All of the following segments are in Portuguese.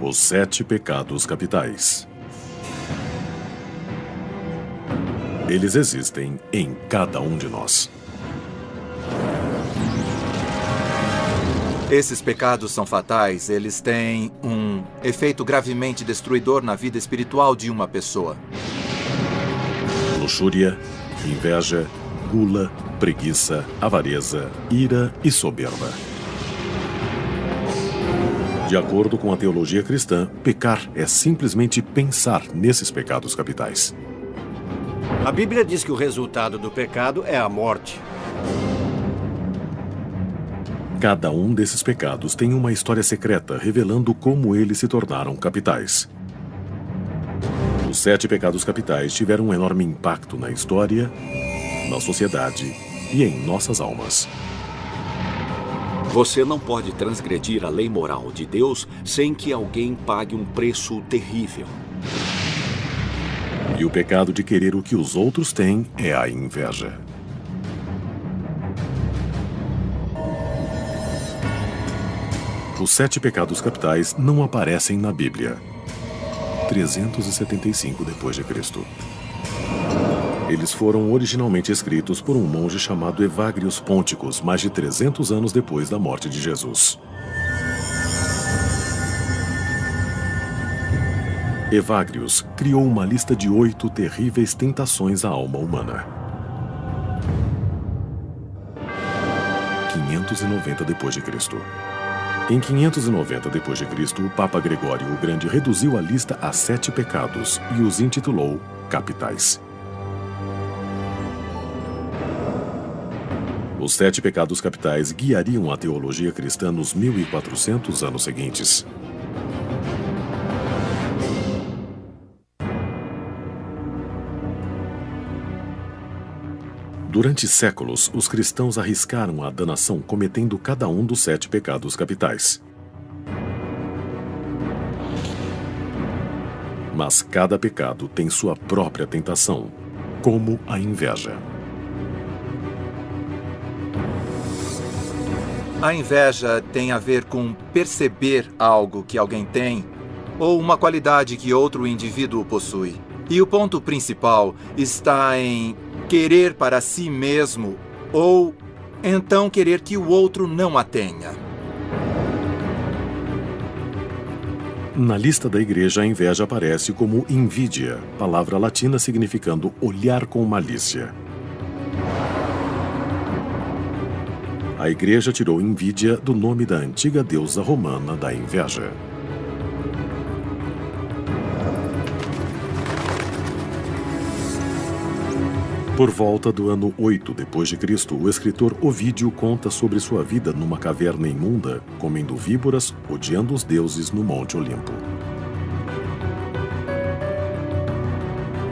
Os 7 pecados capitais. Eles existem em cada um de nós. Esses pecados são fatais, eles têm um efeito gravemente destruidor na vida espiritual de uma pessoa. Luxúria, inveja, gula, preguiça, avareza, ira e soberba. De acordo com a teologia cristã, pecar é simplesmente pensar nesses pecados capitais. A Bíblia diz que o resultado do pecado é a morte. Cada um desses pecados tem uma história secreta revelando como eles se tornaram capitais. Os 7 pecados capitais tiveram um enorme impacto na história, na sociedade e em nossas almas. Você não pode transgredir a lei moral de Deus sem que alguém pague um preço terrível. E o pecado de querer o que os outros têm é a inveja. Os 7 pecados capitais não aparecem na Bíblia. 375 d.C. Eles foram originalmente escritos por um monge chamado Evagrius Ponticus, mais de 300 anos depois da morte de Jesus. Evagrius criou uma lista de 8 terríveis tentações à alma humana. 590 d.C. Em 590 d.C., o Papa Gregório o Grande reduziu a lista a 7 pecados e os intitulou capitais. Os 7 pecados capitais guiariam a teologia cristã nos 1400 anos seguintes. Durante séculos, os cristãos arriscaram a danação cometendo cada um dos 7 pecados capitais. Mas cada pecado tem sua própria tentação, como a inveja. A inveja tem a ver com perceber algo que alguém tem ou uma qualidade que outro indivíduo possui. E o ponto principal está em querer para si mesmo ou então querer que o outro não a tenha. Na lista da igreja, a inveja aparece como invidia, palavra latina significando olhar com malícia. A igreja tirou invídia do nome da antiga deusa romana da inveja. Por volta do ano 8 d.C., o escritor Ovídio conta sobre sua vida numa caverna imunda, comendo víboras, odiando os deuses no Monte Olimpo.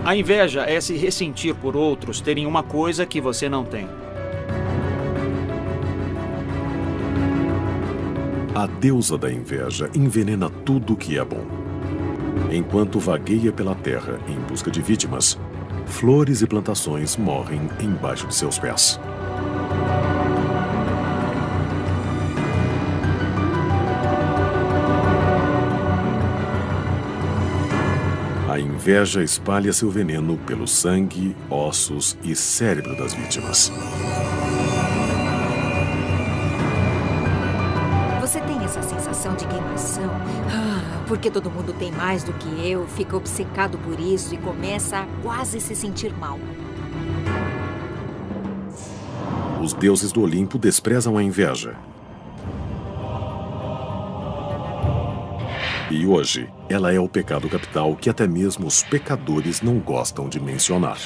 A inveja é se ressentir por outros terem uma coisa que você não tem. A deusa da inveja envenena tudo o que é bom. Enquanto vagueia pela terra em busca de vítimas, flores e plantações morrem embaixo de seus pés. A inveja espalha seu veneno pelo sangue, ossos e cérebro das vítimas. Você tem essa sensação de queimação? Porque todo mundo tem mais do que eu, fica obcecado por isso e começa a quase se sentir mal. Os deuses do Olimpo desprezam a inveja. E hoje, ela é o pecado capital que até mesmo os pecadores não gostam de mencionar.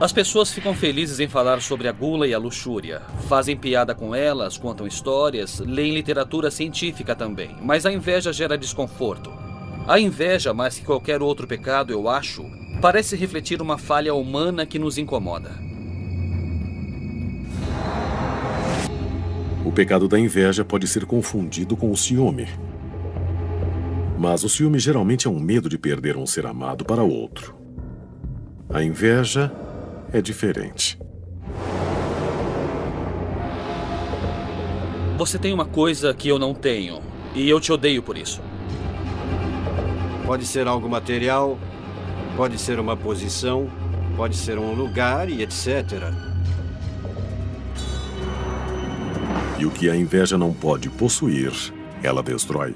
As pessoas ficam felizes em falar sobre a gula e a luxúria. Fazem piada com elas, contam histórias, leem literatura científica também. Mas a inveja gera desconforto. A inveja, mais que qualquer outro pecado, eu acho, parece refletir uma falha humana que nos incomoda. O pecado da inveja pode ser confundido com o ciúme. Mas o ciúme geralmente é um medo de perder um ser amado para outro. A inveja é diferente. Você tem uma coisa que eu não tenho. E eu te odeio por isso. Pode ser algo material, pode ser uma posição, pode ser um lugar e etc. E o que a inveja não pode possuir, ela destrói.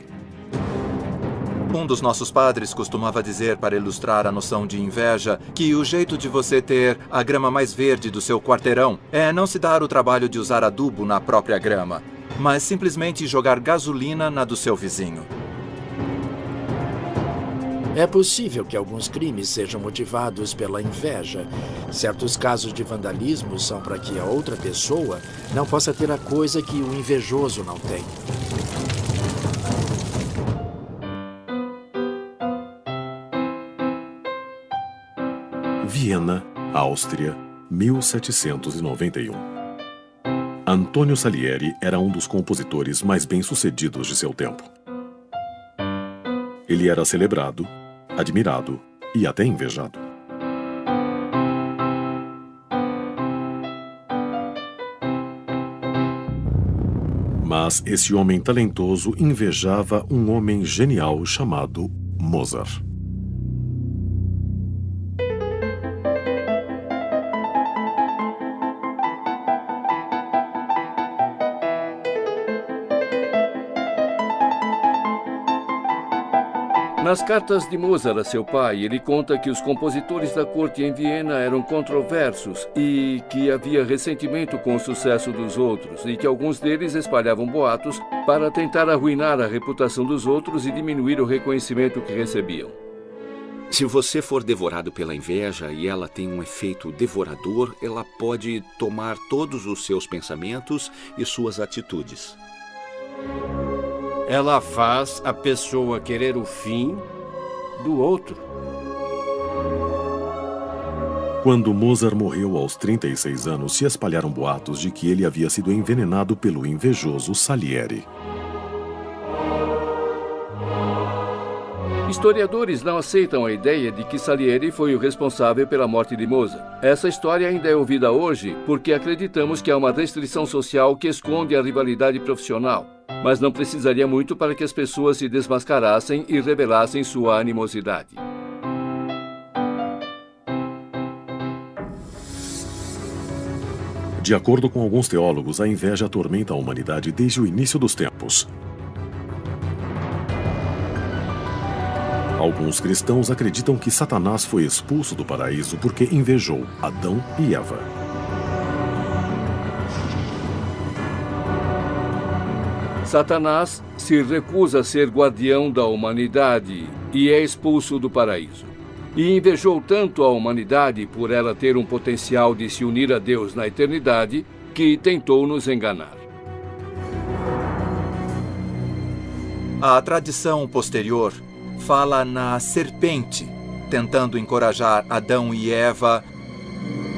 Um dos nossos padres costumava dizer, para ilustrar a noção de inveja, que o jeito de você ter a grama mais verde do seu quarteirão é não se dar o trabalho de usar adubo na própria grama, mas simplesmente jogar gasolina na do seu vizinho. É possível que alguns crimes sejam motivados pela inveja. Certos casos de vandalismo são para que a outra pessoa não possa ter a coisa que o invejoso não tem. Viena, Áustria, 1791. Antônio Salieri era um dos compositores mais bem-sucedidos de seu tempo. Ele era celebrado, admirado e até invejado. Mas esse homem talentoso invejava um homem genial chamado Mozart. Nas cartas de Mozart a seu pai, ele conta que os compositores da corte em Viena eram controversos e que havia ressentimento com o sucesso dos outros e que alguns deles espalhavam boatos para tentar arruinar a reputação dos outros e diminuir o reconhecimento que recebiam. Se você for devorado pela inveja e ela tem um efeito devorador, ela pode tomar todos os seus pensamentos e suas atitudes. Ela faz a pessoa querer o fim do outro. Quando Mozart morreu aos 36 anos, se espalharam boatos de que ele havia sido envenenado pelo invejoso Salieri. Historiadores não aceitam a ideia de que Salieri foi o responsável pela morte de Mozart. Essa história ainda é ouvida hoje porque acreditamos que há uma restrição social que esconde a rivalidade profissional. Mas não precisaria muito para que as pessoas se desmascarassem e revelassem sua animosidade. De acordo com alguns teólogos, a inveja atormenta a humanidade desde o início dos tempos. Alguns cristãos acreditam que Satanás foi expulso do paraíso porque invejou Adão e Eva. Satanás se recusa a ser guardião da humanidade e é expulso do paraíso. E invejou tanto a humanidade por ela ter um potencial de se unir a Deus na eternidade que tentou nos enganar. A tradição posterior fala na serpente, tentando encorajar Adão e Eva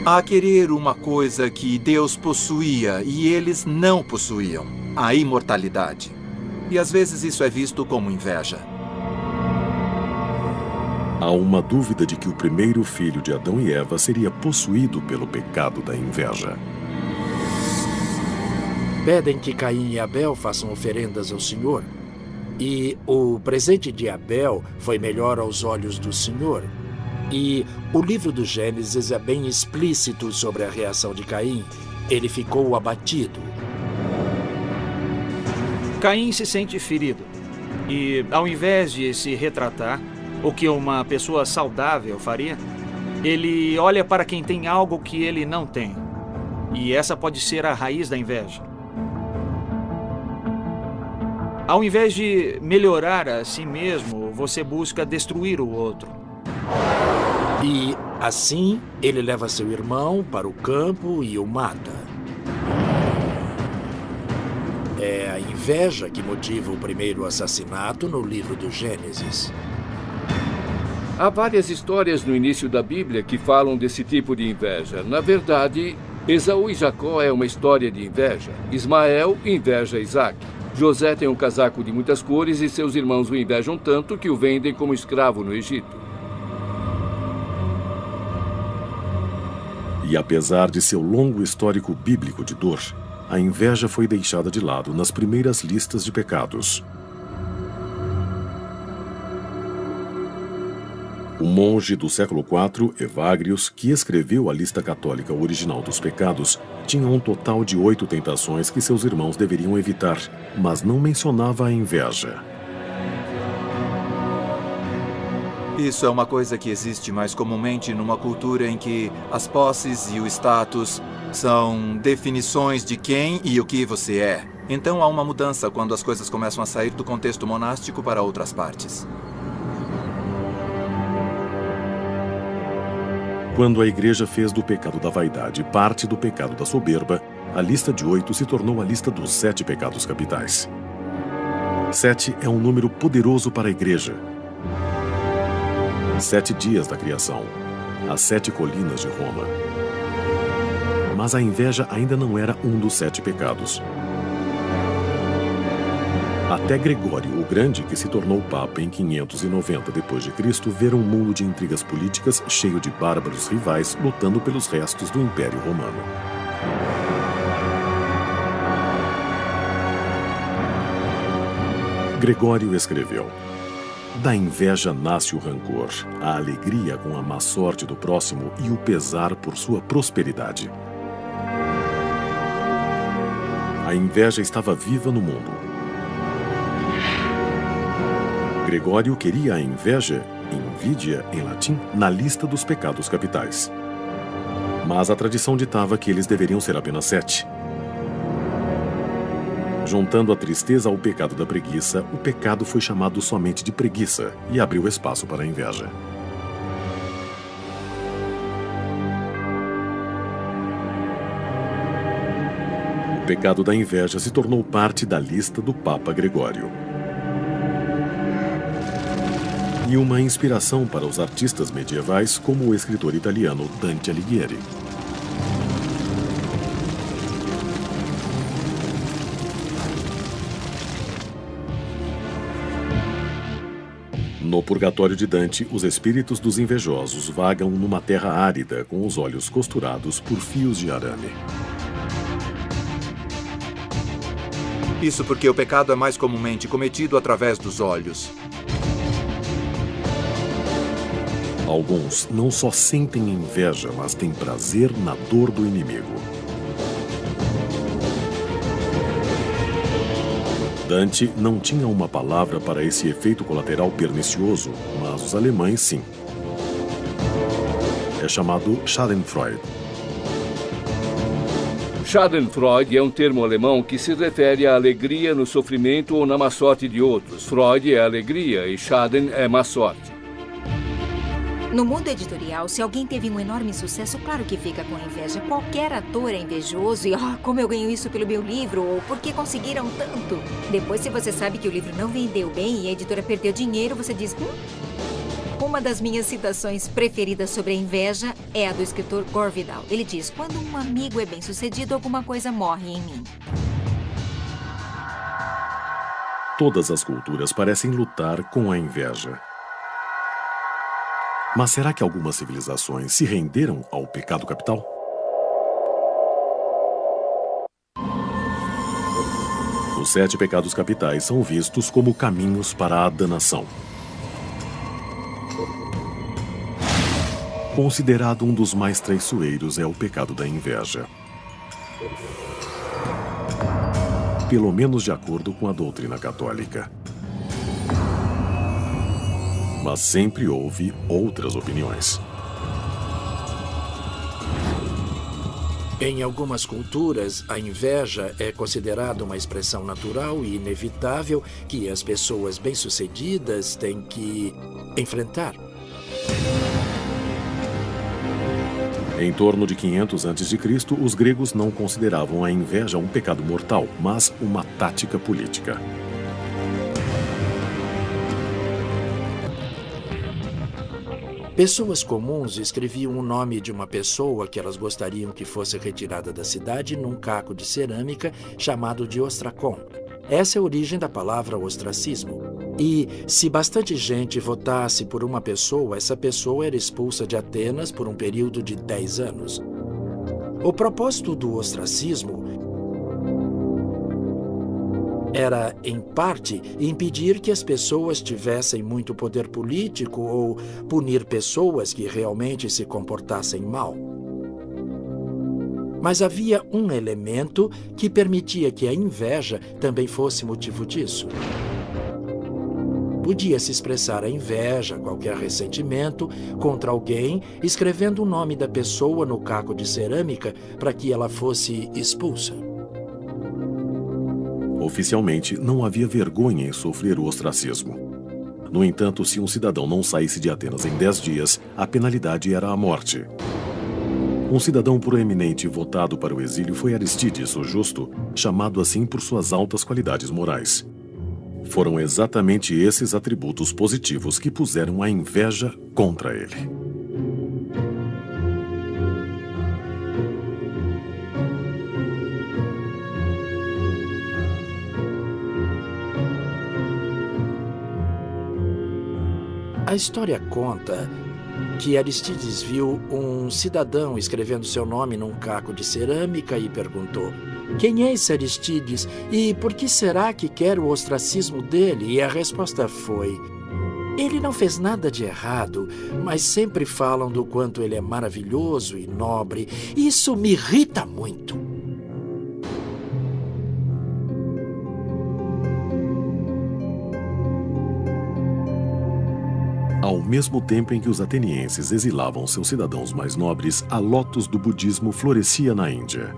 a querer uma coisa que Deus possuía e eles não possuíam, a imortalidade. E às vezes isso é visto como inveja. Há uma dúvida de que o primeiro filho de Adão e Eva seria possuído pelo pecado da inveja. Pedem que Caim e Abel façam oferendas ao Senhor. E o presente de Abel foi melhor aos olhos do Senhor. E o livro do Gênesis é bem explícito sobre a reação de Caim. Ele ficou abatido. Caim se sente ferido. E, ao invés de se retratar, o que uma pessoa saudável faria, ele olha para quem tem algo que ele não tem. E essa pode ser a raiz da inveja. Ao invés de melhorar a si mesmo, você busca destruir o outro. E, assim, ele leva seu irmão para o campo e o mata. É a inveja que motiva o primeiro assassinato no livro do Gênesis. Há várias histórias no início da Bíblia que falam desse tipo de inveja. Na verdade, Esaú e Jacó é uma história de inveja. Ismael inveja Isaac. José tem um casaco de muitas cores e seus irmãos o invejam tanto que o vendem como escravo no Egito. E apesar de seu longo histórico bíblico de dor, a inveja foi deixada de lado nas primeiras listas de pecados. O monge do século IV, Evagrius, que escreveu a lista católica original dos pecados, tinha um total de 8 tentações que seus irmãos deveriam evitar, mas não mencionava a inveja. Isso é uma coisa que existe mais comumente numa cultura em que as posses e o status são definições de quem e o que você é. Então há uma mudança quando as coisas começam a sair do contexto monástico para outras partes. Quando a igreja fez do pecado da vaidade parte do pecado da soberba, a lista de 8 se tornou a lista dos 7 pecados capitais. 7 é um número poderoso para a igreja. 7 dias da criação, as 7 colinas de Roma. Mas a inveja ainda não era um dos 7 pecados. Até Gregório o Grande, que se tornou papa em 590 d.C., ver um mundo de intrigas políticas cheio de bárbaros rivais lutando pelos restos do Império Romano. Gregório escreveu: da inveja nasce o rancor, a alegria com a má sorte do próximo e o pesar por sua prosperidade. A inveja estava viva no mundo. Gregório queria a inveja, invidia em latim, na lista dos pecados capitais. Mas a tradição ditava que eles deveriam ser apenas 7. Juntando a tristeza ao pecado da preguiça, o pecado foi chamado somente de preguiça e abriu espaço para a inveja. O pecado da inveja se tornou parte da lista do Papa Gregório. E uma inspiração para os artistas medievais, como o escritor italiano Dante Alighieri. No Purgatório de Dante, os espíritos dos invejosos vagam numa terra árida com os olhos costurados por fios de arame. Isso porque o pecado é mais comumente cometido através dos olhos. Alguns não só sentem inveja, mas têm prazer na dor do inimigo. Dante não tinha uma palavra para esse efeito colateral pernicioso, mas os alemães sim. É chamado Schadenfreude. Schadenfreude é um termo alemão que se refere à alegria no sofrimento ou na má sorte de outros. Freude é alegria e Schaden é má sorte. No mundo editorial, se alguém teve um enorme sucesso, claro que fica com inveja. Qualquer ator é invejoso e, como eu ganho isso pelo meu livro, ou por que conseguiram tanto? Depois, se você sabe que o livro não vendeu bem e a editora perdeu dinheiro, você diz, Uma das minhas citações preferidas sobre a inveja é a do escritor Gore Vidal. Ele diz, quando um amigo é bem-sucedido, alguma coisa morre em mim. Todas as culturas parecem lutar com a inveja. Mas será que algumas civilizações se renderam ao pecado capital? Os 7 pecados capitais são vistos como caminhos para a danação. Considerado um dos mais traiçoeiros é o pecado da inveja. Pelo menos de acordo com a doutrina católica. Mas sempre houve outras opiniões. Em algumas culturas, a inveja é considerada uma expressão natural e inevitável que as pessoas bem-sucedidas têm que enfrentar. Em torno de 500 a.C., os gregos não consideravam a inveja um pecado mortal, mas uma tática política. Pessoas comuns escreviam o nome de uma pessoa que elas gostariam que fosse retirada da cidade num caco de cerâmica chamado de ostracon. Essa é a origem da palavra ostracismo. E se bastante gente votasse por uma pessoa, essa pessoa era expulsa de Atenas por um período de 10 anos. O propósito do ostracismo era, em parte, impedir que as pessoas tivessem muito poder político ou punir pessoas que realmente se comportassem mal. Mas havia um elemento que permitia que a inveja também fosse motivo disso. Podia-se expressar a inveja, qualquer ressentimento, contra alguém, escrevendo o nome da pessoa no caco de cerâmica para que ela fosse expulsa. Oficialmente, não havia vergonha em sofrer o ostracismo. No entanto, se um cidadão não saísse de Atenas em 10 dias, a penalidade era a morte. Um cidadão proeminente votado para o exílio foi Aristides, o Justo, chamado assim por suas altas qualidades morais. Foram exatamente esses atributos positivos que puseram a inveja contra ele. A história conta que Aristides viu um cidadão escrevendo seu nome num caco de cerâmica e perguntou: "Quem é esse Aristides e por que será que quer o ostracismo dele?" E a resposta foi: "Ele não fez nada de errado, mas sempre falam do quanto ele é maravilhoso e nobre. Isso me irrita muito." Ao mesmo tempo em que os atenienses exilavam seus cidadãos mais nobres, a lótus do budismo florescia na Índia.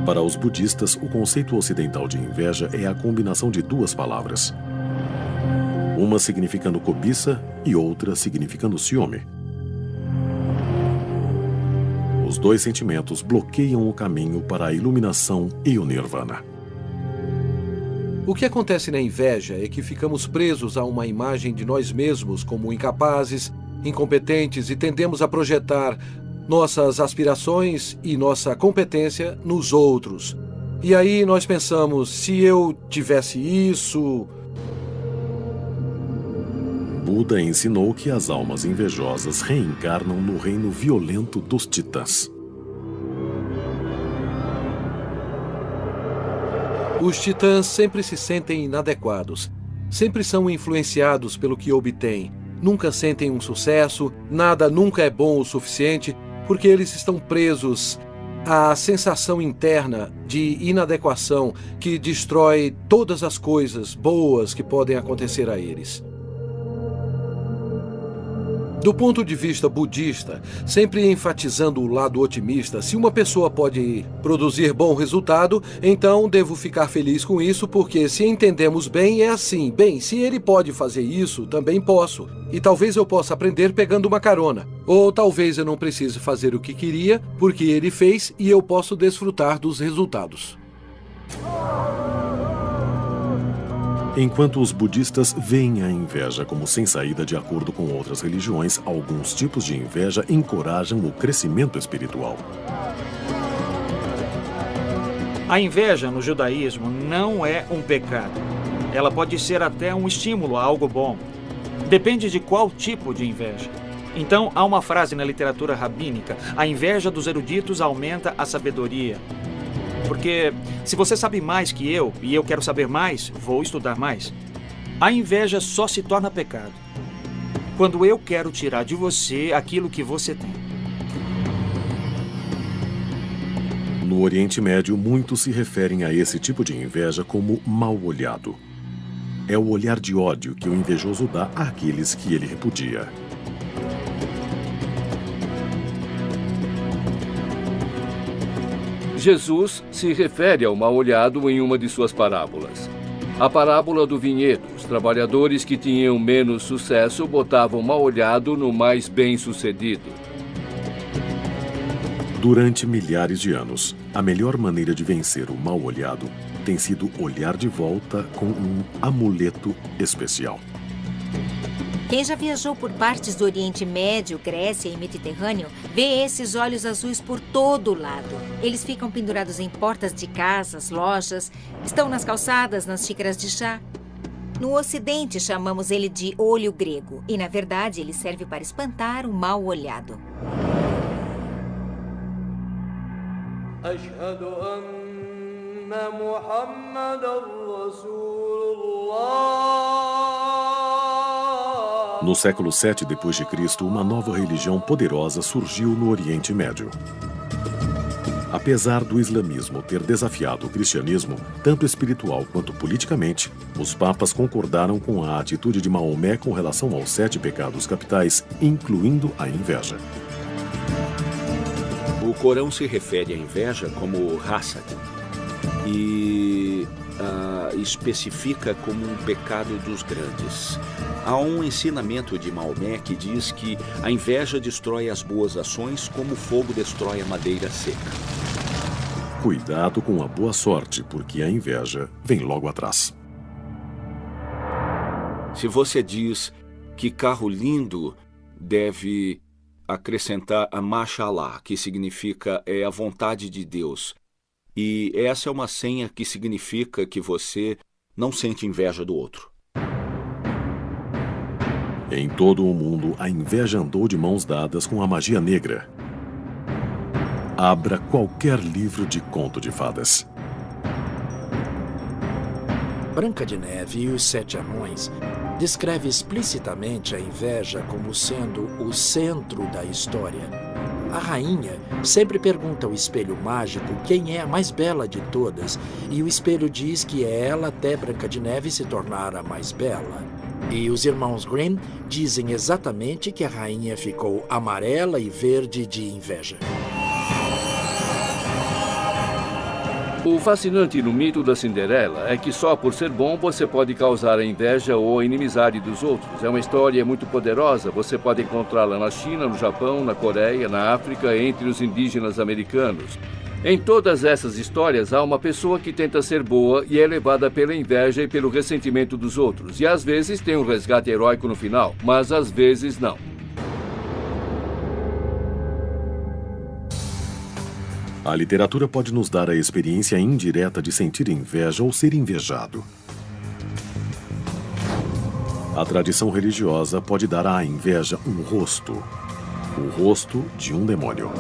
Para os budistas, o conceito ocidental de inveja é a combinação de duas palavras. Uma significando cobiça e outra significando ciúme. Os dois sentimentos bloqueiam o caminho para a iluminação e o nirvana. O que acontece na inveja é que ficamos presos a uma imagem de nós mesmos como incapazes, incompetentes e tendemos a projetar nossas aspirações e nossa competência nos outros. E aí nós pensamos, se eu tivesse isso... Buda ensinou que as almas invejosas reencarnam no reino violento dos titãs. Os titãs sempre se sentem inadequados, sempre são influenciados pelo que obtêm, nunca sentem um sucesso, nada nunca é bom o suficiente, porque eles estão presos à sensação interna de inadequação que destrói todas as coisas boas que podem acontecer a eles. Do ponto de vista budista, sempre enfatizando o lado otimista, se uma pessoa pode produzir bom resultado, então devo ficar feliz com isso, porque se entendemos bem, é assim. Bem, se ele pode fazer isso, também posso. E talvez eu possa aprender pegando uma carona. Ou talvez eu não precise fazer o que queria, porque ele fez e eu posso desfrutar dos resultados. Enquanto os budistas veem a inveja como sem saída de acordo com outras religiões, alguns tipos de inveja encorajam o crescimento espiritual. A inveja no judaísmo não é um pecado. Ela pode ser até um estímulo a algo bom. Depende de qual tipo de inveja. Então, há uma frase na literatura rabínica: a inveja dos eruditos aumenta a sabedoria. Porque se você sabe mais que eu, e eu quero saber mais, vou estudar mais. A inveja só se torna pecado quando eu quero tirar de você aquilo que você tem. No Oriente Médio, muitos se referem a esse tipo de inveja como mal-olhado. É o olhar de ódio que o invejoso dá àqueles que ele repudia. Jesus se refere ao mal-olhado em uma de suas parábolas. A parábola do vinhedo. Os trabalhadores que tinham menos sucesso botavam mal-olhado no mais bem-sucedido. Durante milhares de anos, a melhor maneira de vencer o mal-olhado tem sido olhar de volta com um amuleto especial. Quem já viajou por partes do Oriente Médio, Grécia e Mediterrâneo, vê esses olhos azuis por todo lado. Eles ficam pendurados em portas de casas, lojas, estão nas calçadas, nas xícaras de chá. No Ocidente, chamamos ele de olho grego. E, na verdade, ele serve para espantar o mal-olhado. No século VII d.C., uma nova religião poderosa surgiu no Oriente Médio. Apesar do islamismo ter desafiado o cristianismo, tanto espiritual quanto politicamente, os papas concordaram com a atitude de Maomé com relação aos 7 pecados capitais, incluindo a inveja. O Corão se refere à inveja como hasad e especifica como um pecado dos grandes. Há um ensinamento de Maomé que diz que a inveja destrói as boas ações como o fogo destrói a madeira seca. Cuidado com a boa sorte, porque a inveja vem logo atrás. Se você diz que carro lindo, deve acrescentar a Mashallah, que significa a vontade de Deus. E essa é uma senha que significa que você não sente inveja do outro. Em todo o mundo, a inveja andou de mãos dadas com a magia negra. Abra qualquer livro de conto de fadas. Branca de Neve e os 7 Anões descreve explicitamente a inveja como sendo o centro da história. A rainha sempre pergunta ao espelho mágico quem é a mais bela de todas, e o espelho diz que é ela até Branca de Neve se tornar a mais bela. E os irmãos Grimm dizem exatamente que a rainha ficou amarela e verde de inveja. O fascinante no mito da Cinderela é que só por ser bom você pode causar a inveja ou a inimizade dos outros. É uma história muito poderosa, você pode encontrá-la na China, no Japão, na Coreia, na África, entre os indígenas americanos. Em todas essas histórias há uma pessoa que tenta ser boa e é levada pela inveja e pelo ressentimento dos outros. E às vezes tem um resgate heróico no final, mas às vezes não. A literatura pode nos dar a experiência indireta de sentir inveja ou ser invejado. A tradição religiosa pode dar à inveja um rosto, o rosto de um demônio.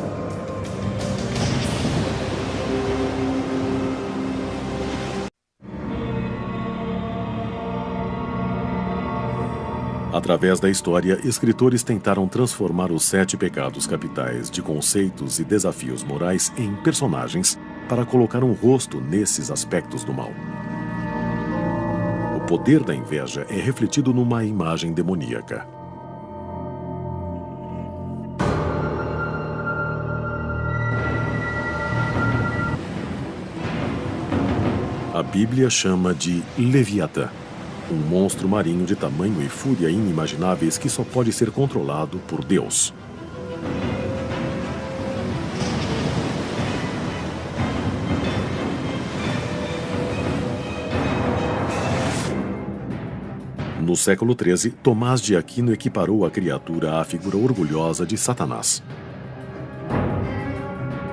Através da história, escritores tentaram transformar os 7 pecados capitais de conceitos e desafios morais em personagens para colocar um rosto nesses aspectos do mal. O poder da inveja é refletido numa imagem demoníaca. A Bíblia chama de Leviatã, um monstro marinho de tamanho e fúria inimagináveis que só pode ser controlado por Deus. No século XIII, Tomás de Aquino equiparou a criatura à figura orgulhosa de Satanás.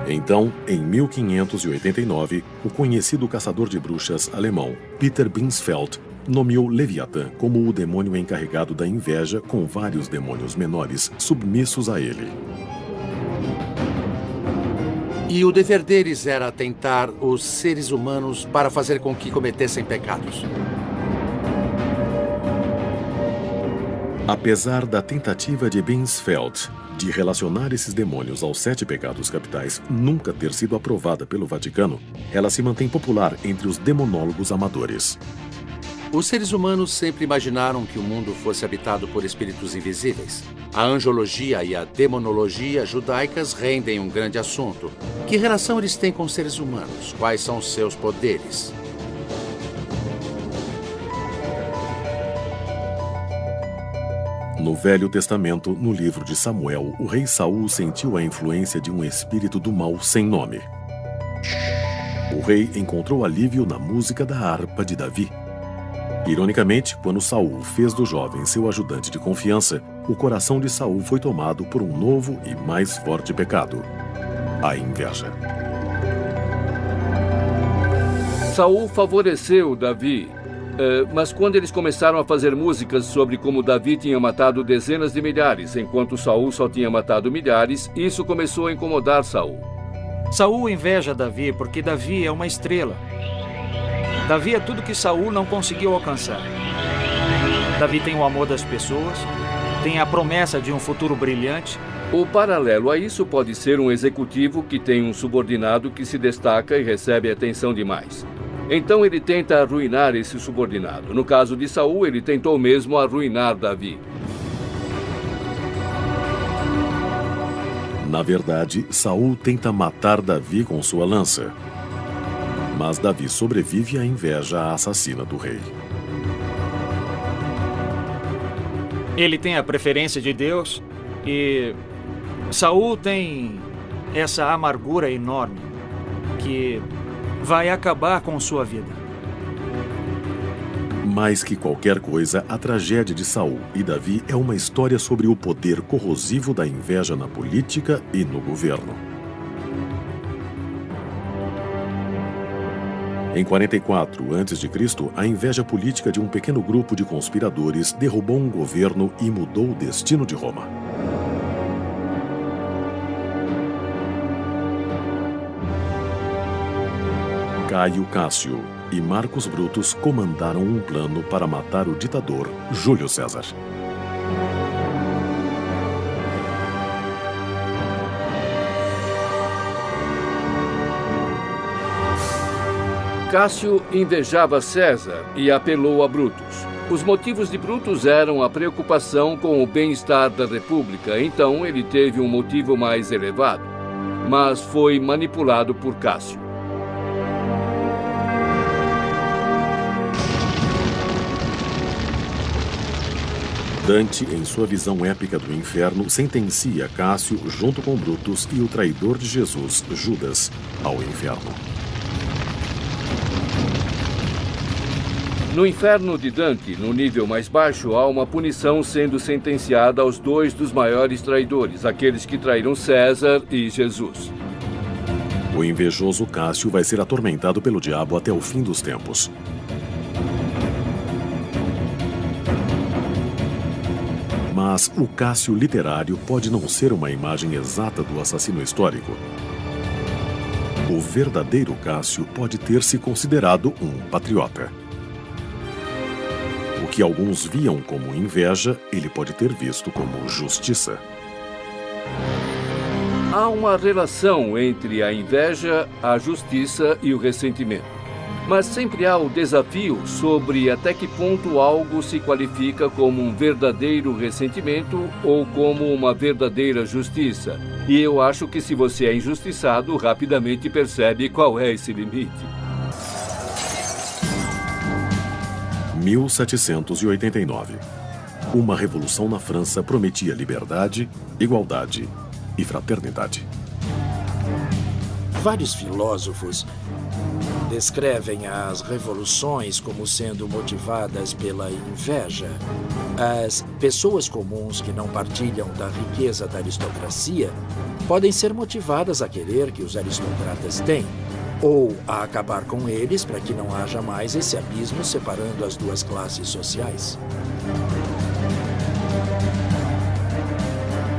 Então, em 1589, o conhecido caçador de bruxas alemão Peter Binsfeld nomeou Leviatã como o demônio encarregado da inveja, com vários demônios menores submissos a ele. E o dever deles era tentar os seres humanos para fazer com que cometessem pecados. Apesar da tentativa de Binsfeld de relacionar esses demônios aos 7 pecados capitais nunca ter sido aprovada pelo Vaticano, ela se mantém popular entre os demonólogos amadores. Os seres humanos sempre imaginaram que o mundo fosse habitado por espíritos invisíveis. A angiologia e a demonologia judaicas rendem um grande assunto. Que relação eles têm com os seres humanos? Quais são os seus poderes? No Velho Testamento, no livro de Samuel, o rei Saul sentiu a influência de um espírito do mal sem nome. O rei encontrou alívio na música da harpa de Davi. Ironicamente, quando Saul fez do jovem seu ajudante de confiança, o coração de Saul foi tomado por um novo e mais forte pecado: a inveja. Saul favoreceu Davi, mas quando eles começaram a fazer músicas sobre como Davi tinha matado dezenas de milhares, enquanto Saul só tinha matado milhares, isso começou a incomodar Saul. Saul inveja Davi porque Davi é uma estrela. Davi é tudo que Saul não conseguiu alcançar. Davi tem o amor das pessoas, tem a promessa de um futuro brilhante. O paralelo a isso pode ser um executivo que tem um subordinado que se destaca e recebe atenção demais. Então ele tenta arruinar esse subordinado. No caso de Saul, ele tentou mesmo arruinar Davi. Na verdade, Saul tenta matar Davi com sua lança. Mas Davi sobrevive à inveja assassina do rei. Ele tem a preferência de Deus e Saul tem essa amargura enorme que vai acabar com sua vida. Mais que qualquer coisa, a tragédia de Saul e Davi é uma história sobre o poder corrosivo da inveja na política e no governo. Em 44 a.C., a inveja política de um pequeno grupo de conspiradores derrubou um governo e mudou o destino de Roma. Caio Cássio e Marcos Brutus comandaram um plano para matar o ditador Júlio César. Cássio invejava César e apelou a Brutus. Os motivos de Brutus eram a preocupação com o bem-estar da República, então ele teve um motivo mais elevado, mas foi manipulado por Cássio. Dante, em sua visão épica do inferno, sentencia Cássio, junto com Brutus e o traidor de Jesus, Judas, ao inferno. No inferno de Dante, no nível mais baixo, há uma punição sendo sentenciada aos dois dos maiores traidores, aqueles que traíram César e Jesus. O invejoso Cássio vai ser atormentado pelo diabo até o fim dos tempos. Mas o Cássio literário pode não ser uma imagem exata do assassino histórico. O verdadeiro Cássio pode ter se considerado um patriota. O que alguns viam como inveja, ele pode ter visto como justiça. Há uma relação entre a inveja, a justiça e o ressentimento. Mas sempre há o desafio sobre até que ponto algo se qualifica como um verdadeiro ressentimento ou como uma verdadeira justiça. E eu acho que se você é injustiçado, rapidamente percebe qual é esse limite. 1789. Uma revolução na França prometia liberdade, igualdade e fraternidade. Vários filósofos descrevem as revoluções como sendo motivadas pela inveja. As pessoas comuns que não partilham da riqueza da aristocracia podem ser motivadas a querer que os aristocratas têm, ou a acabar com eles para que não haja mais esse abismo separando as duas classes sociais.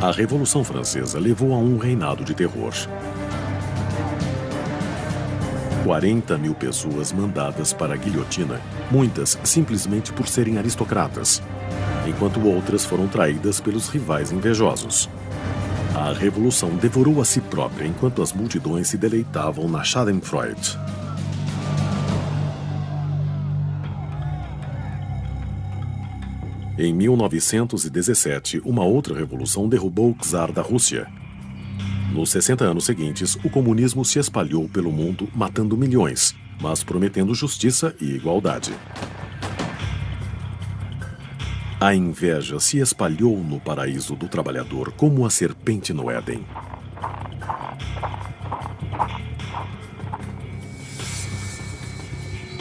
A Revolução Francesa levou a um reinado de terror. 40 mil pessoas mandadas para a guilhotina, muitas simplesmente por serem aristocratas, enquanto outras foram traídas pelos rivais invejosos. A revolução devorou a si própria enquanto as multidões se deleitavam na Schadenfreude. Em 1917, uma outra revolução derrubou o czar da Rússia. Nos 60 anos seguintes, o comunismo se espalhou pelo mundo, matando milhões, mas prometendo justiça e igualdade. A inveja se espalhou no paraíso do trabalhador como a serpente no Éden.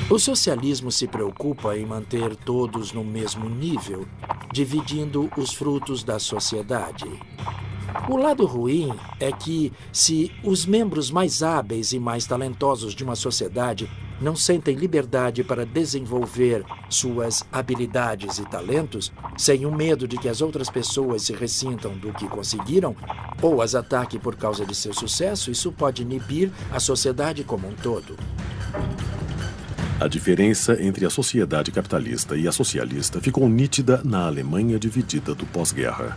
O socialismo se preocupa em manter todos no mesmo nível, dividindo os frutos da sociedade. O lado ruim é que, se os membros mais hábeis e mais talentosos de uma sociedade não sentem liberdade para desenvolver suas habilidades e talentos, sem o medo de que as outras pessoas se ressintam do que conseguiram ou as ataquem por causa de seu sucesso, isso pode inibir a sociedade como um todo. A diferença entre a sociedade capitalista e a socialista ficou nítida na Alemanha dividida do pós-guerra.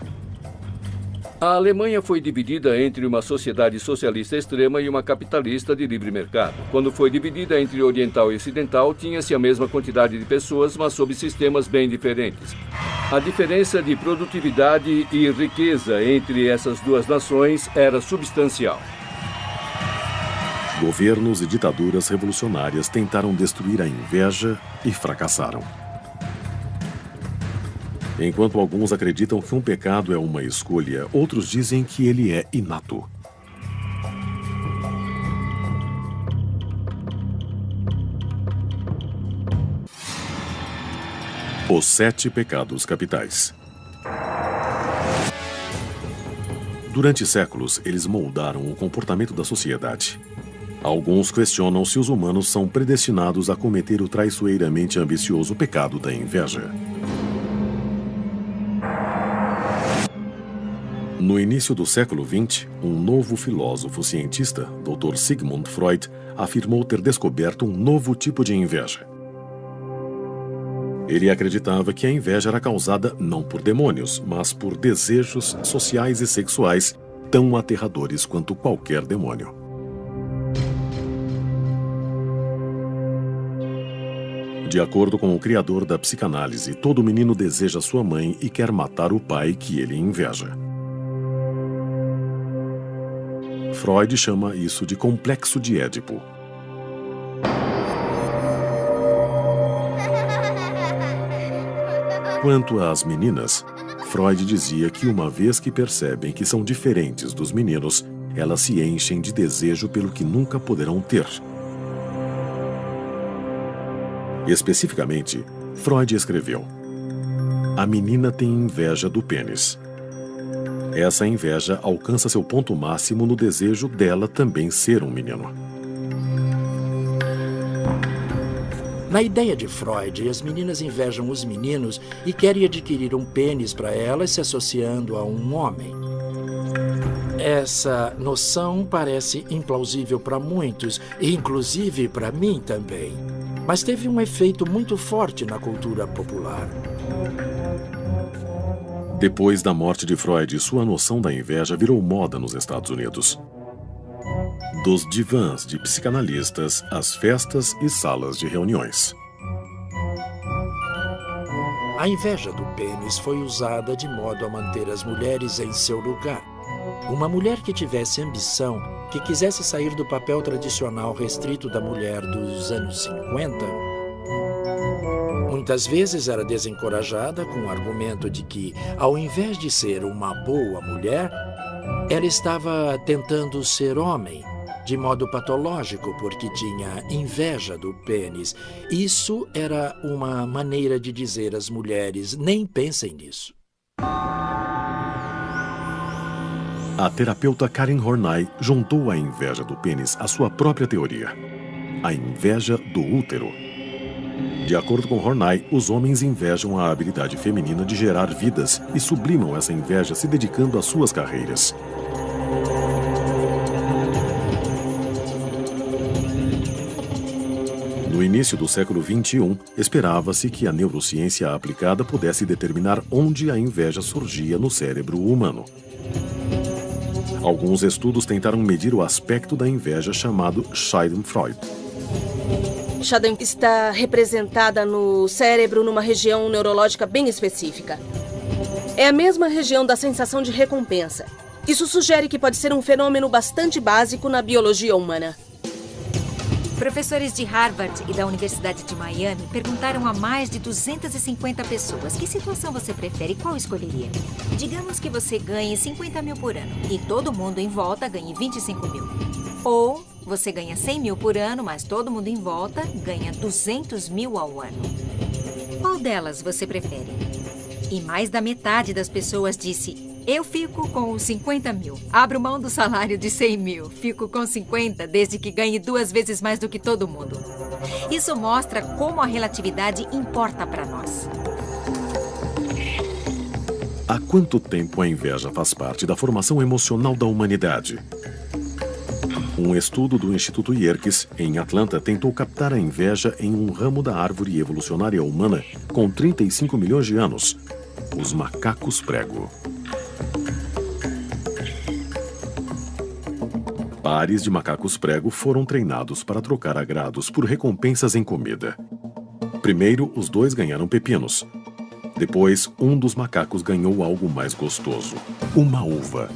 A Alemanha foi dividida entre uma sociedade socialista extrema e uma capitalista de livre mercado. Quando foi dividida entre oriental e ocidental, tinha-se a mesma quantidade de pessoas, mas sob sistemas bem diferentes. A diferença de produtividade e riqueza entre essas duas nações era substancial. Governos e ditaduras revolucionárias tentaram destruir a inveja e fracassaram. Enquanto alguns acreditam que um pecado é uma escolha, outros dizem que ele é inato. Os 7 pecados capitais. Durante séculos, eles moldaram o comportamento da sociedade. Alguns questionam se os humanos são predestinados a cometer o traiçoeiramente ambicioso pecado da inveja. No início do século XX, um novo filósofo cientista, Dr. Sigmund Freud, afirmou ter descoberto um novo tipo de inveja. Ele acreditava que a inveja era causada não por demônios, mas por desejos sociais e sexuais tão aterradores quanto qualquer demônio. De acordo com o criador da psicanálise, todo menino deseja sua mãe e quer matar o pai que ele inveja. Freud chama isso de complexo de Édipo. Quanto às meninas, Freud dizia que uma vez que percebem que são diferentes dos meninos, elas se enchem de desejo pelo que nunca poderão ter. Especificamente, Freud escreveu: a menina tem inveja do pênis. Essa inveja alcança seu ponto máximo no desejo dela também ser um menino. Na ideia de Freud, as meninas invejam os meninos e querem adquirir um pênis para elas se associando a um homem. Essa noção parece implausível para muitos, inclusive para mim também. Mas teve um efeito muito forte na cultura popular. Depois da morte de Freud, sua noção da inveja virou moda nos Estados Unidos. Dos divãs de psicanalistas às festas e salas de reuniões. A inveja do pênis foi usada de modo a manter as mulheres em seu lugar. Uma mulher que tivesse ambição, que quisesse sair do papel tradicional restrito da mulher dos anos 50, muitas vezes era desencorajada com o argumento de que, ao invés de ser uma boa mulher, ela estava tentando ser homem, de modo patológico, porque tinha inveja do pênis. Isso era uma maneira de dizer às mulheres: nem pensem nisso. A terapeuta Karen Horney juntou a inveja do pênis à sua própria teoria: a inveja do útero. De acordo com Horney, os homens invejam a habilidade feminina de gerar vidas e sublimam essa inveja se dedicando às suas carreiras. No início do século XXI, esperava-se que a neurociência aplicada pudesse determinar onde a inveja surgia no cérebro humano. Alguns estudos tentaram medir o aspecto da inveja chamado Schadenfreude. Schadenfreude está representada no cérebro numa região neurológica bem específica. É a mesma região da sensação de recompensa. Isso sugere que pode ser um fenômeno bastante básico na biologia humana. Professores de Harvard e da Universidade de Miami perguntaram a mais de 250 pessoas que situação você prefere e qual escolheria. Digamos que você ganhe 50 mil por ano e todo mundo em volta ganhe 25 mil. Ou você ganha 100 mil por ano, mas todo mundo em volta ganha 200 mil ao ano. Qual delas você prefere? E mais da metade das pessoas disse Eu fico com os 50 mil. Abro mão do salário de 100 mil. Fico com 50, desde que ganhe 2 vezes mais do que todo mundo. Isso mostra como a relatividade importa para nós. Há quanto tempo a inveja faz parte da formação emocional da humanidade? Um estudo do Instituto Yerkes, em Atlanta, tentou captar a inveja em um ramo da árvore evolucionária humana com 35 milhões de anos, os macacos prego. Pares de macacos prego foram treinados para trocar agrados por recompensas em comida. Primeiro, os dois ganharam pepinos. Depois, um dos macacos ganhou algo mais gostoso, uma uva.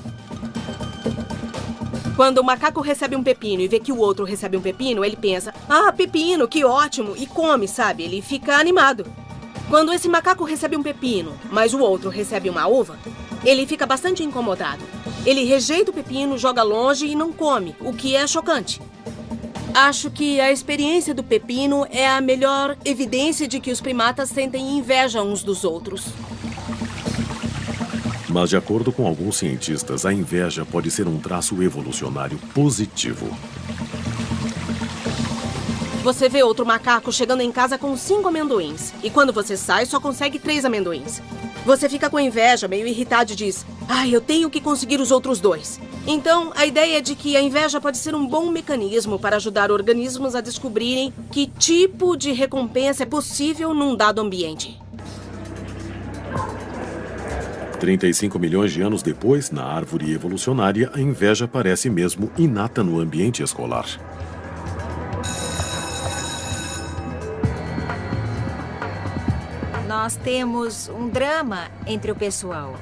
Quando o macaco recebe um pepino e vê que o outro recebe um pepino, ele pensa, ah, pepino, que ótimo, e come, sabe? Ele fica animado. Quando esse macaco recebe um pepino, mas o outro recebe uma uva, ele fica bastante incomodado. Ele rejeita o pepino, joga longe e não come, o que é chocante. Acho que a experiência do pepino é a melhor evidência de que os primatas sentem inveja uns dos outros. Mas, de acordo com alguns cientistas, a inveja pode ser um traço evolucionário positivo. Você vê outro macaco chegando em casa com 5 amendoins. E quando você sai, só consegue 3 amendoins. Você fica com inveja, meio irritado e diz, eu tenho que conseguir os outros 2. Então, a ideia é de que a inveja pode ser um bom mecanismo para ajudar organismos a descobrirem que tipo de recompensa é possível num dado ambiente. 35 milhões de anos depois, na árvore evolucionária, a inveja parece mesmo inata no ambiente escolar. Nós temos um drama entre o pessoal.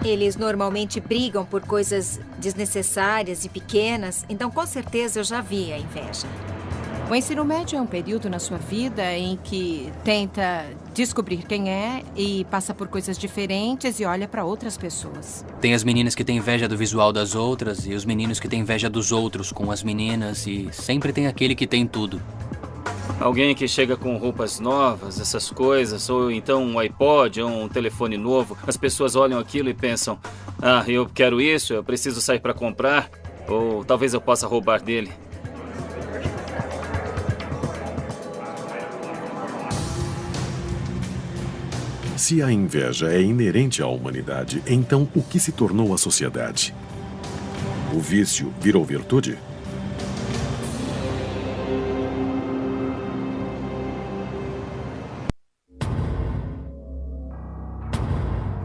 Eles normalmente brigam por coisas desnecessárias e pequenas, então com certeza eu já vi a inveja. O ensino médio é um período na sua vida em que tenta descobrir quem é e passa por coisas diferentes e olha para outras pessoas. Tem as meninas que têm inveja do visual das outras e os meninos que têm inveja dos outros com as meninas e sempre tem aquele que tem tudo. Alguém que chega com roupas novas, essas coisas, ou então um iPod ou um telefone novo, as pessoas olham aquilo e pensam, eu quero isso, eu preciso sair para comprar, ou talvez eu possa roubar dele. Se a inveja é inerente à humanidade, então o que se tornou a sociedade? O vício virou virtude?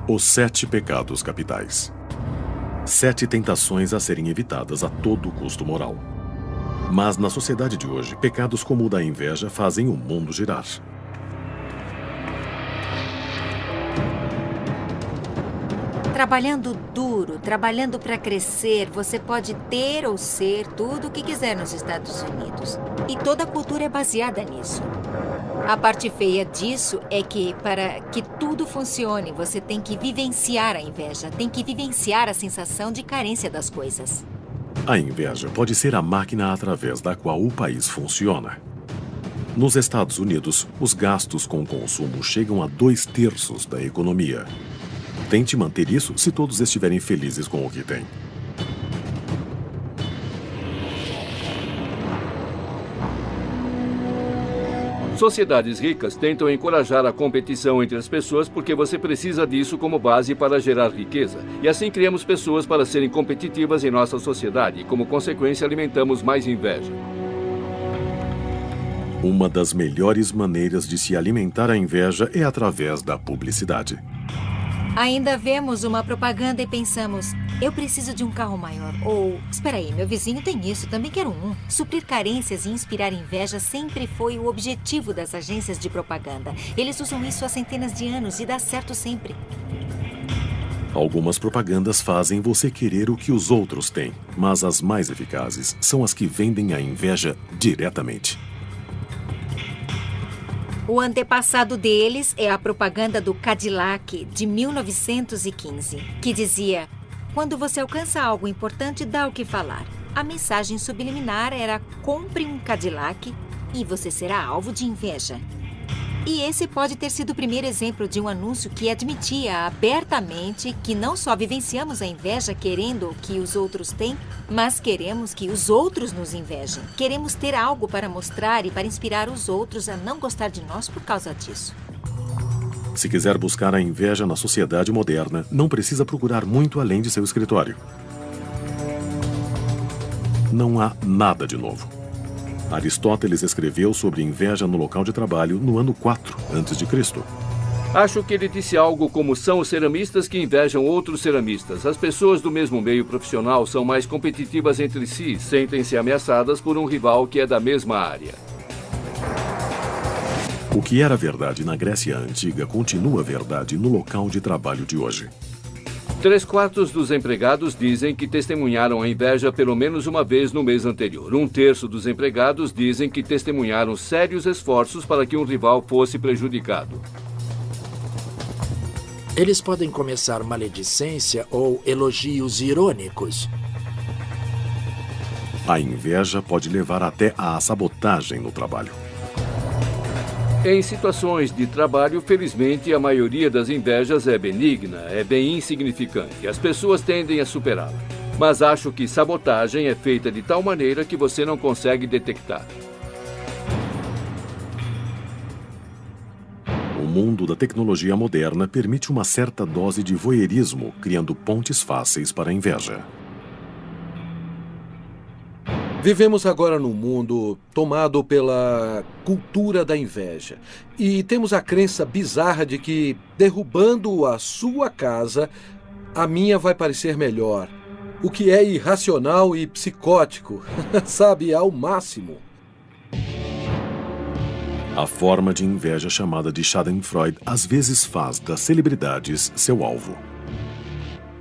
Os 7 pecados capitais. 7 tentações a serem evitadas a todo custo moral. Mas na sociedade de hoje, pecados como o da inveja fazem o mundo girar. Trabalhando duro, trabalhando para crescer, você pode ter ou ser tudo o que quiser nos Estados Unidos. E toda a cultura é baseada nisso. A parte feia disso é que, para que tudo funcione, você tem que vivenciar a inveja, tem que vivenciar a sensação de carência das coisas. A inveja pode ser a máquina através da qual o país funciona. Nos Estados Unidos, os gastos com consumo chegam a 2/3 da economia. Tente manter isso se todos estiverem felizes com o que têm. Sociedades ricas tentam encorajar a competição entre as pessoas porque você precisa disso como base para gerar riqueza. E assim criamos pessoas para serem competitivas em nossa sociedade e, como consequência, alimentamos mais inveja. Uma das melhores maneiras de se alimentar a inveja é através da publicidade. Ainda vemos uma propaganda e pensamos, eu preciso de um carro maior. Ou, espera aí, meu vizinho tem isso, também quero um. Suprir carências e inspirar inveja sempre foi o objetivo das agências de propaganda. Eles usam isso há centenas de anos e dá certo sempre. Algumas propagandas fazem você querer o que os outros têm, mas as mais eficazes são as que vendem a inveja diretamente. O antepassado deles é a propaganda do Cadillac de 1915, que dizia: quando você alcança algo importante, dá o que falar. A mensagem subliminar era: compre um Cadillac e você será alvo de inveja. E esse pode ter sido o primeiro exemplo de um anúncio que admitia abertamente que não só vivenciamos a inveja querendo o que os outros têm, mas queremos que os outros nos invejem. Queremos ter algo para mostrar e para inspirar os outros a não gostar de nós por causa disso. Se quiser buscar a inveja na sociedade moderna, não precisa procurar muito além de seu escritório. Não há nada de novo. Aristóteles escreveu sobre inveja no local de trabalho no ano 4 a.C. Acho que ele disse algo como: são os ceramistas que invejam outros ceramistas. As pessoas do mesmo meio profissional são mais competitivas entre si, sentem-se ameaçadas por um rival que é da mesma área. O que era verdade na Grécia Antiga continua verdade no local de trabalho de hoje. 3/4 dos empregados dizem que testemunharam a inveja pelo menos uma vez no mês anterior. 1/3 dos empregados dizem que testemunharam sérios esforços para que um rival fosse prejudicado. Eles podem começar maledicência ou elogios irônicos. A inveja pode levar até à sabotagem no trabalho. Em situações de trabalho, felizmente, a maioria das invejas é benigna, é bem insignificante. As pessoas tendem a superá-la. Mas acho que sabotagem é feita de tal maneira que você não consegue detectar. O mundo da tecnologia moderna permite uma certa dose de voyeurismo, criando pontes fáceis para a inveja. Vivemos agora num mundo tomado pela cultura da inveja. E temos a crença bizarra de que, derrubando a sua casa, a minha vai parecer melhor. O que é irracional e psicótico, sabe, ao máximo. A forma de inveja chamada de Schadenfreude às vezes faz das celebridades seu alvo.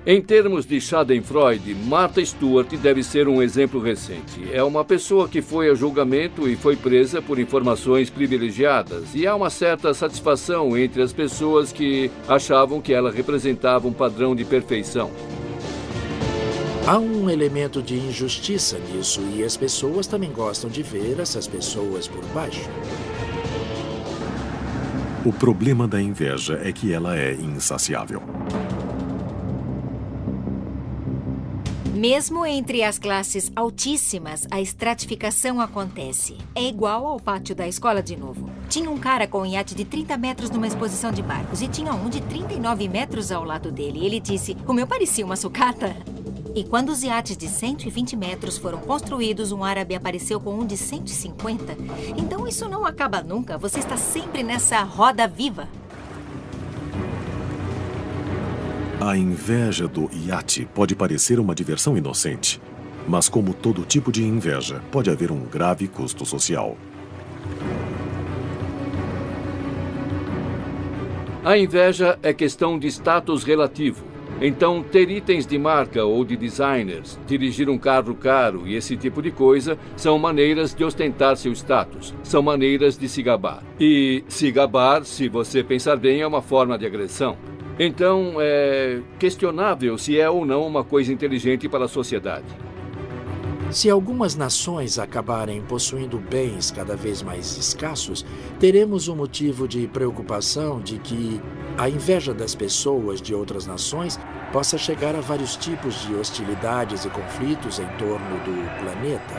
Em termos de Schadenfreude, Martha Stewart deve ser um exemplo recente. É uma pessoa que foi a julgamento e foi presa por informações privilegiadas. E há uma certa satisfação entre as pessoas que achavam que ela representava um padrão de perfeição. Há um elemento de injustiça nisso e as pessoas também gostam de ver essas pessoas por baixo. O problema da inveja é que ela é insaciável. Mesmo entre as classes altíssimas, a estratificação acontece. É igual ao pátio da escola de novo. Tinha um cara com um iate de 30 metros numa exposição de barcos e tinha um de 39 metros ao lado dele. Ele disse, o meu parecia uma sucata. E quando os iates de 120 metros foram construídos, um árabe apareceu com um de 150. Então isso não acaba nunca. Você está sempre nessa roda viva. A inveja do iate pode parecer uma diversão inocente, mas como todo tipo de inveja, pode haver um grave custo social. A inveja é questão de status relativo. Então, ter itens de marca ou de designers, dirigir um carro caro e esse tipo de coisa são maneiras de ostentar seu status, são maneiras de se gabar. E se gabar, se você pensar bem, é uma forma de agressão. Então, é questionável se é ou não uma coisa inteligente para a sociedade. Se algumas nações acabarem possuindo bens cada vez mais escassos, teremos um motivo de preocupação de que a inveja das pessoas de outras nações possa chegar a vários tipos de hostilidades e conflitos em torno do planeta.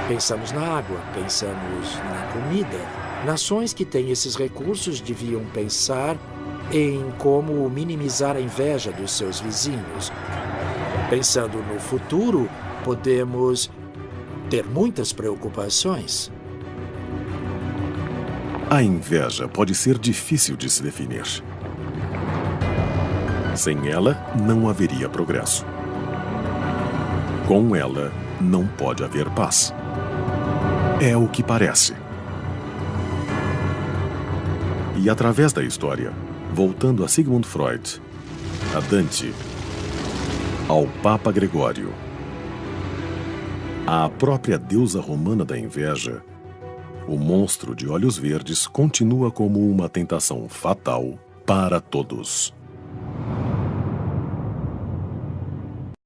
Pensamos na água, pensamos na comida. Nações que têm esses recursos deviam pensar em como minimizar a inveja dos seus vizinhos. Pensando no futuro, podemos ter muitas preocupações. A inveja pode ser difícil de se definir. Sem ela, não haveria progresso. Com ela, não pode haver paz. É o que parece. E através da história, voltando a Sigmund Freud, a Dante, ao Papa Gregório, à própria deusa romana da inveja, o monstro de olhos verdes continua como uma tentação fatal para todos.